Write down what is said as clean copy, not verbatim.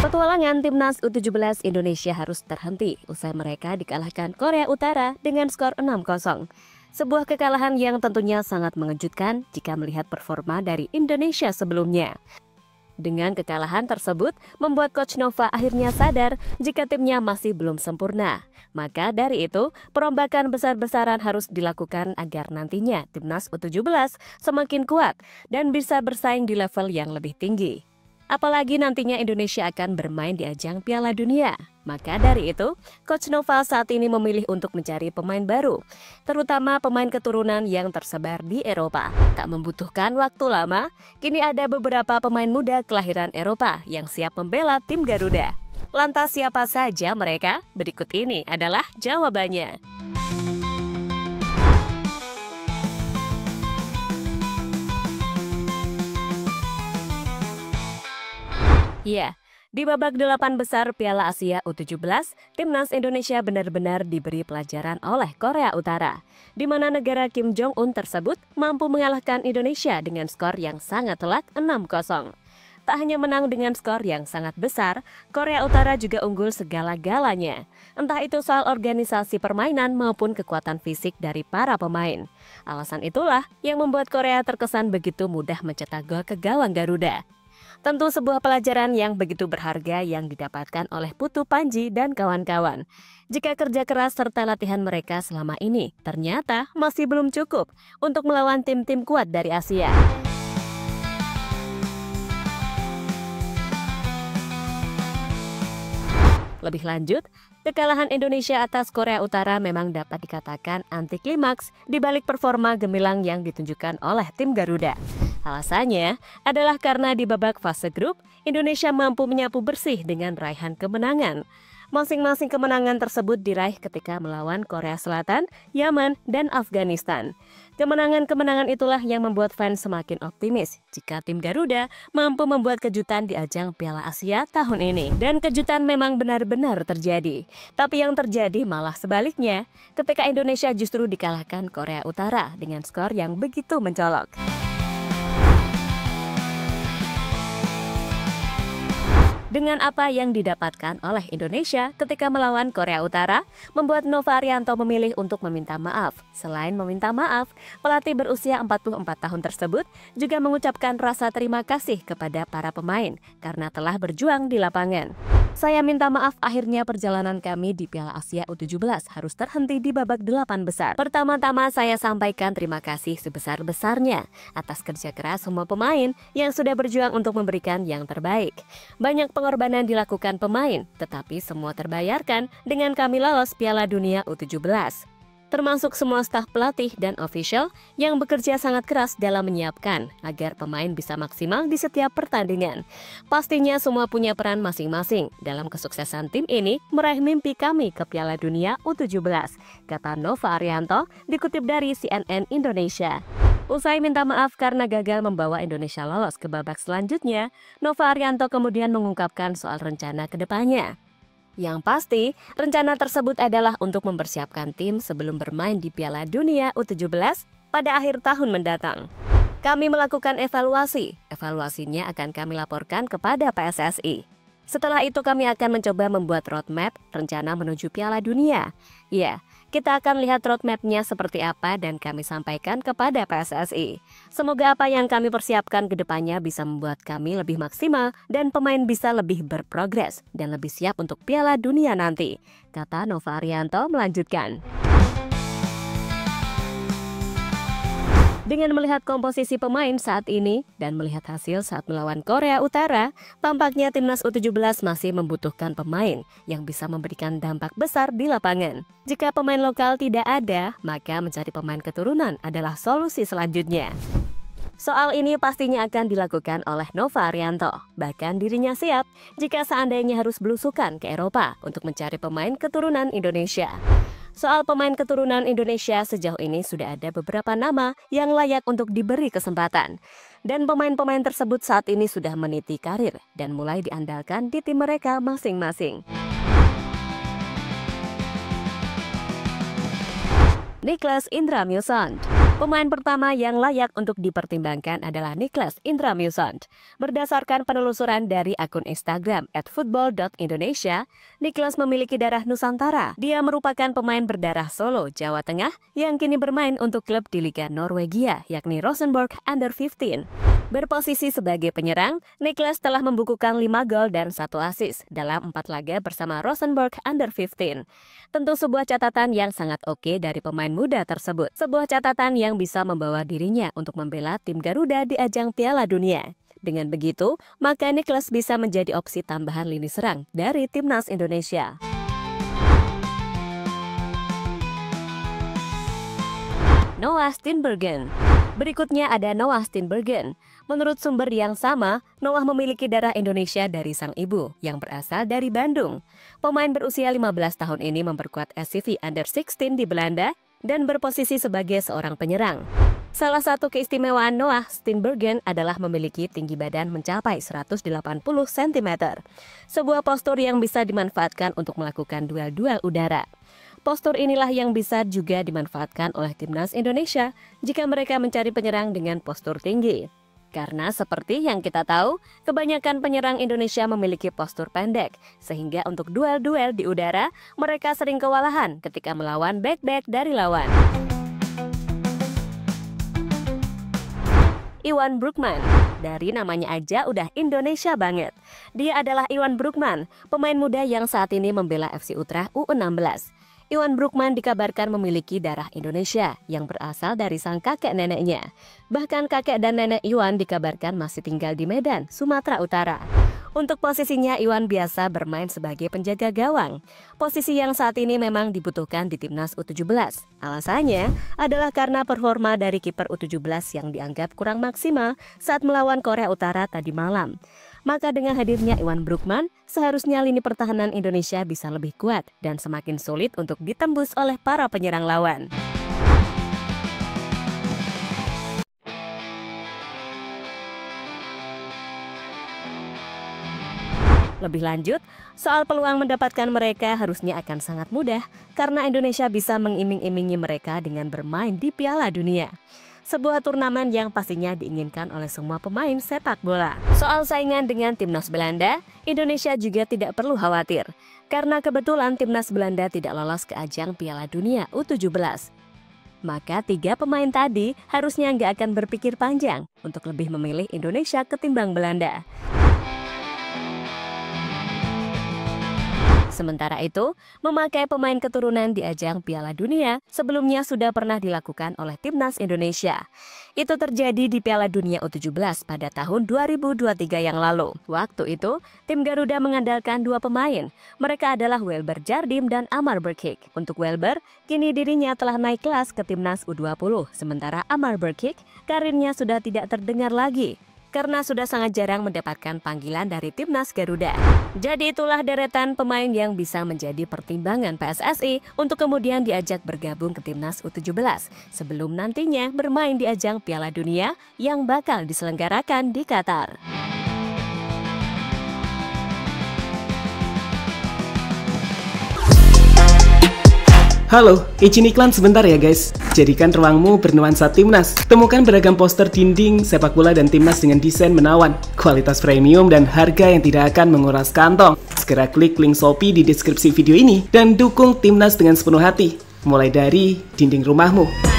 Petualangan timnas U17 Indonesia harus terhenti usai mereka dikalahkan Korea Utara dengan skor 6-0. Sebuah kekalahan yang tentunya sangat mengejutkan jika melihat performa dari Indonesia sebelumnya. Dengan kekalahan tersebut, membuat Coach Nova akhirnya sadar jika timnya masih belum sempurna. Maka dari itu, perombakan besar-besaran harus dilakukan agar nantinya timnas U17 semakin kuat dan bisa bersaing di level yang lebih tinggi. Apalagi nantinya Indonesia akan bermain di ajang Piala Dunia. Maka dari itu, Coach Nova saat ini memilih untuk mencari pemain baru, terutama pemain keturunan yang tersebar di Eropa. Tak membutuhkan waktu lama, kini ada beberapa pemain muda kelahiran Eropa yang siap membela tim Garuda. Lantas siapa saja mereka? Berikut ini adalah jawabannya. Ya, di babak 8 besar Piala Asia U17, timnas Indonesia benar-benar diberi pelajaran oleh Korea Utara, di mana negara Kim Jong-un tersebut mampu mengalahkan Indonesia dengan skor yang sangat telak 6-0. Tak hanya menang dengan skor yang sangat besar, Korea Utara juga unggul segala-galanya. Entah itu soal organisasi permainan maupun kekuatan fisik dari para pemain. Alasan itulah yang membuat Korea terkesan begitu mudah mencetak gol ke gawang Garuda. Tentu sebuah pelajaran yang begitu berharga yang didapatkan oleh Putu Panji dan kawan-kawan. Jika kerja keras serta latihan mereka selama ini ternyata masih belum cukup untuk melawan tim-tim kuat dari Asia. Lebih lanjut, kekalahan Indonesia atas Korea Utara memang dapat dikatakan anti klimaks di balik performa gemilang yang ditunjukkan oleh tim Garuda. Alasannya adalah karena di babak fase grup, Indonesia mampu menyapu bersih dengan raihan kemenangan. Masing-masing kemenangan tersebut diraih ketika melawan Korea Selatan, Yaman, dan Afghanistan. Kemenangan-kemenangan itulah yang membuat fans semakin optimis jika tim Garuda mampu membuat kejutan di ajang Piala Asia tahun ini. Dan kejutan memang benar-benar terjadi. Tapi yang terjadi malah sebaliknya, ketika Indonesia justru dikalahkan Korea Utara dengan skor yang begitu mencolok. Dengan apa yang didapatkan oleh Indonesia ketika melawan Korea Utara, membuat Nova Arianto memilih untuk meminta maaf. Selain meminta maaf, pelatih berusia 44 tahun tersebut juga mengucapkan rasa terima kasih kepada para pemain karena telah berjuang di lapangan. Saya minta maaf akhirnya perjalanan kami di Piala Asia U17 harus terhenti di babak 8 besar. Pertama-tama saya sampaikan terima kasih sebesar-besarnya atas kerja keras semua pemain yang sudah berjuang untuk memberikan yang terbaik. Banyak pengorbanan dilakukan pemain, tetapi semua terbayarkan dengan kami lolos Piala Dunia U17. Termasuk semua staf pelatih dan official yang bekerja sangat keras dalam menyiapkan agar pemain bisa maksimal di setiap pertandingan. Pastinya semua punya peran masing-masing dalam kesuksesan tim ini meraih mimpi kami ke Piala Dunia U17, kata Nova Arianto dikutip dari CNN Indonesia. Usai minta maaf karena gagal membawa Indonesia lolos ke babak selanjutnya, Nova Arianto kemudian mengungkapkan soal rencana ke depannya. Yang pasti, rencana tersebut adalah untuk mempersiapkan tim sebelum bermain di Piala Dunia U17 pada akhir tahun mendatang. Kami melakukan evaluasi. Evaluasinya akan kami laporkan kepada PSSI. Setelah itu kami akan mencoba membuat roadmap rencana menuju Piala Dunia. Ya, kita akan lihat roadmapnya seperti apa dan kami sampaikan kepada PSSI. Semoga apa yang kami persiapkan ke depannya bisa membuat kami lebih maksimal dan pemain bisa lebih berprogres dan lebih siap untuk Piala Dunia nanti, kata Nova Arianto melanjutkan. Dengan melihat komposisi pemain saat ini dan melihat hasil saat melawan Korea Utara, tampaknya timnas U17 masih membutuhkan pemain yang bisa memberikan dampak besar di lapangan. Jika pemain lokal tidak ada, maka mencari pemain keturunan adalah solusi selanjutnya. Soal ini pastinya akan dilakukan oleh Nova Arianto. Bahkan dirinya siap jika seandainya harus belusukan ke Eropa untuk mencari pemain keturunan Indonesia. Soal pemain keturunan Indonesia, sejauh ini sudah ada beberapa nama yang layak untuk diberi kesempatan. Dan pemain-pemain tersebut saat ini sudah meniti karir dan mulai diandalkan di tim mereka masing-masing. Niklas Indra Muson. Pemain pertama yang layak untuk dipertimbangkan adalah Niklas Indra Muson. Berdasarkan penelusuran dari akun Instagram @football.indonesia, Niklas memiliki darah Nusantara. Dia merupakan pemain berdarah Solo, Jawa Tengah yang kini bermain untuk klub di Liga Norwegia, yakni Rosenborg Under 15. Berposisi sebagai penyerang, Niklas telah membukukan 5 gol dan 1 assist dalam 4 laga bersama Rosenborg Under 15. Tentu sebuah catatan yang sangat oke dari pemain muda tersebut. Sebuah catatan yang bisa membawa dirinya untuk membela tim Garuda di ajang Piala Dunia. Dengan begitu, maka Niklas bisa menjadi opsi tambahan lini serang dari Timnas Indonesia. Noah Steenbergen. Berikutnya ada Noah Steenbergen. Menurut sumber yang sama, Noah memiliki darah Indonesia dari sang ibu yang berasal dari Bandung. Pemain berusia 15 tahun ini memperkuat SCV Under 16 di Belanda dan berposisi sebagai seorang penyerang. Salah satu keistimewaan Noah Steenbergen adalah memiliki tinggi badan mencapai 180 cm. Sebuah postur yang bisa dimanfaatkan untuk melakukan duel-duel udara. Postur inilah yang bisa juga dimanfaatkan oleh Timnas Indonesia jika mereka mencari penyerang dengan postur tinggi. Karena seperti yang kita tahu, kebanyakan penyerang Indonesia memiliki postur pendek, sehingga untuk duel-duel di udara, mereka sering kewalahan ketika melawan bek-bek dari lawan. Iwan Broekman. Dari namanya aja udah Indonesia banget. Dia adalah Iwan Broekman, pemain muda yang saat ini membela FC Utrecht U16. Iwan Broekman dikabarkan memiliki darah Indonesia yang berasal dari sang kakek neneknya. Bahkan kakek dan nenek Iwan dikabarkan masih tinggal di Medan, Sumatera Utara. Untuk posisinya, Iwan biasa bermain sebagai penjaga gawang. Posisi yang saat ini memang dibutuhkan di Timnas U17. Alasannya adalah karena performa dari kiper U17 yang dianggap kurang maksimal saat melawan Korea Utara tadi malam. Maka dengan hadirnya Iwan Broekman, seharusnya lini pertahanan Indonesia bisa lebih kuat dan semakin sulit untuk ditembus oleh para penyerang lawan. Lebih lanjut, soal peluang mendapatkan mereka harusnya akan sangat mudah karena Indonesia bisa mengiming-imingi mereka dengan bermain di Piala Dunia. Sebuah turnamen yang pastinya diinginkan oleh semua pemain sepak bola. Soal saingan dengan Timnas Belanda, Indonesia juga tidak perlu khawatir. Karena kebetulan Timnas Belanda tidak lolos ke ajang Piala Dunia U17. Maka 3 pemain tadi harusnya nggak akan berpikir panjang untuk lebih memilih Indonesia ketimbang Belanda. Sementara itu, memakai pemain keturunan di ajang Piala Dunia sebelumnya sudah pernah dilakukan oleh Timnas Indonesia. Itu terjadi di Piala Dunia U17 pada tahun 2023 yang lalu. Waktu itu, tim Garuda mengandalkan 2 pemain. Mereka adalah Welber Jardim dan Amar Berkik. Untuk Welber, kini dirinya telah naik kelas ke Timnas U20. Sementara Amar Berkik, karirnya sudah tidak terdengar lagi karena sudah sangat jarang mendapatkan panggilan dari Timnas Garuda. Jadi itulah deretan pemain yang bisa menjadi pertimbangan PSSI untuk kemudian diajak bergabung ke Timnas U17 sebelum nantinya bermain di ajang Piala Dunia yang bakal diselenggarakan di Qatar. Halo, izin iklan sebentar ya guys. Jadikan ruangmu bernuansa Timnas. Temukan beragam poster dinding, sepak bola dan Timnas dengan desain menawan, kualitas premium dan harga yang tidak akan menguras kantong. Segera klik link Shopee di deskripsi video ini dan dukung Timnas dengan sepenuh hati. Mulai dari dinding rumahmu.